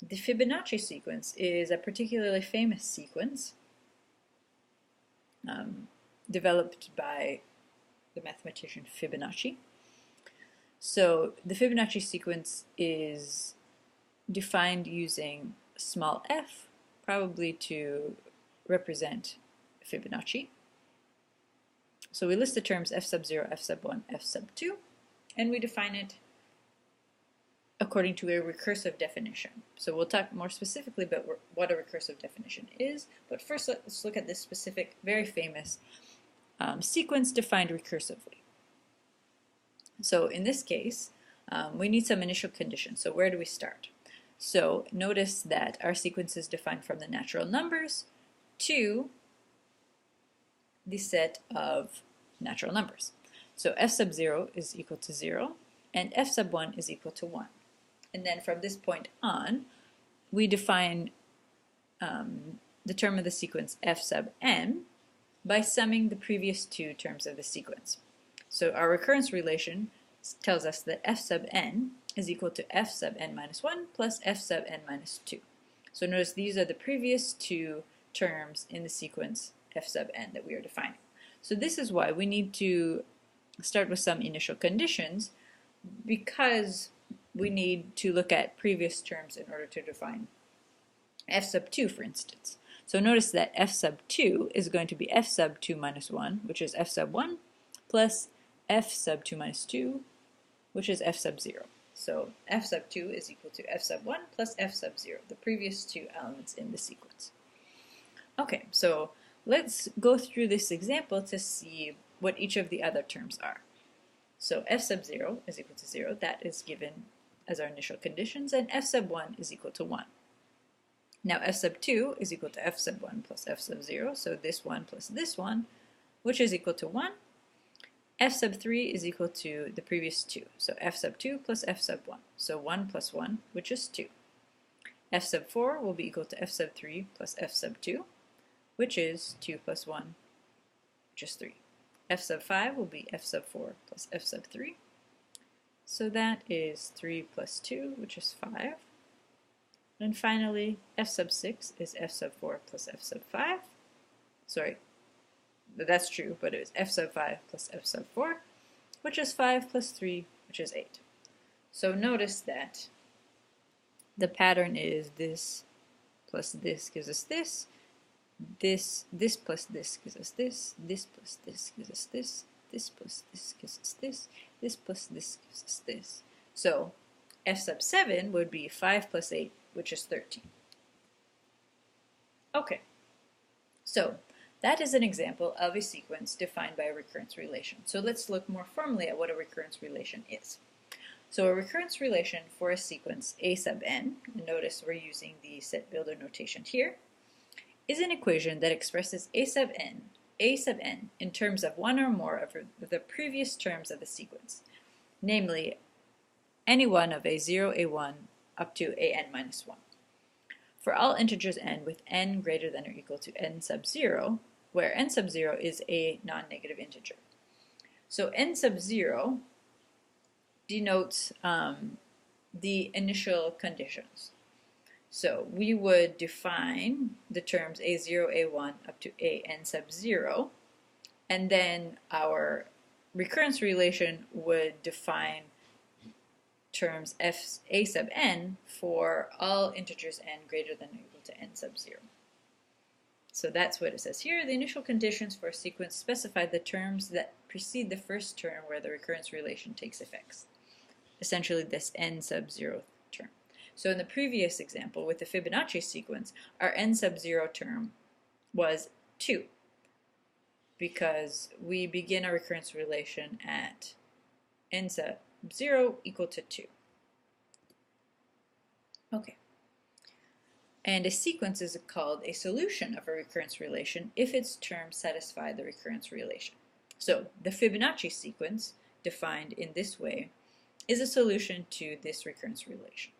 The Fibonacci sequence is a particularly famous sequence developed by the mathematician Fibonacci. So the Fibonacci sequence is defined using small f, probably to represent Fibonacci. So we list the terms f sub 0, f sub 1, f sub 2, and we define it according to a recursive definition. So we'll talk more specifically about what a recursive definition is, but first let's look at this specific, very famous sequence defined recursively. So in this case, we need some initial conditions. So where do we start? So notice that our sequence is defined from the natural numbers to the set of natural numbers. So f sub 0 is equal to 0, and f sub 1 is equal to 1. And then from this point on, we define the term of the sequence f sub n by summing the previous two terms of the sequence. So our recurrence relation tells us that f sub n is equal to f sub n minus 1 plus f sub n minus 2. So notice these are the previous two terms in the sequence f sub n that we are defining. So this is why we need to start with some initial conditions, because we need to look at previous terms in order to define f sub 2, for instance. So notice that f sub 2 is going to be f sub 2 minus 1, which is f sub 1, plus f sub 2 minus 2, which is f sub 0. So f sub 2 is equal to f sub 1 plus f sub 0, the previous two elements in the sequence. Okay, so let's go through this example to see what each of the other terms are. So f sub 0 is equal to 0, that is given as our initial conditions, and f sub 1 is equal to 1. Now f sub 2 is equal to f sub 1 plus f sub 0, so this one plus this one, which is equal to 1. F sub 3 is equal to the previous two, so f sub 2 plus f sub 1, so 1 plus 1, which is 2. F sub 4 will be equal to f sub 3 plus f sub 2, which is 2 plus 1, which is 3. F sub 5 will be f sub 4 plus f sub 3, so that is 3 plus 2, which is 5. And finally, f sub 6 is f sub 4 plus f sub 5. Sorry, that's true, but it is f sub 5 plus f sub 4, which is 5 plus 3, which is 8. So notice that the pattern is this plus this gives us this, this plus this gives us this plus this gives us this plus this gives us this plus this gives us this. So f sub 7 would be 5 plus 8, which is 13. Okay, so that is an example of a sequence defined by a recurrence relation. So let's look more formally at what a recurrence relation is. So a recurrence relation for a sequence a sub n, and notice we're using the set builder notation here, is an equation that expresses a sub n in terms of one or more of the previous terms of the sequence, namely any one of a0, a1, up to an minus 1. For all integers n with n greater than or equal to n sub 0, where n sub 0 is a non-negative integer. So n sub 0 denotes the initial conditions. So we would define the terms a0, a1 up to an sub 0, and then our recurrence relation would define terms a sub n for all integers n greater than or equal to n sub 0. So that's what it says here. The initial conditions for a sequence specify the terms that precede the first term where the recurrence relation takes effect. Essentially this n sub 0 term. So in the previous example with the Fibonacci sequence, our n sub 0 term was 2, because we begin our recurrence relation at n sub 0 equal to 2. Okay. And a sequence is called a solution of a recurrence relation if its terms satisfy the recurrence relation. So the Fibonacci sequence, defined in this way, is a solution to this recurrence relation.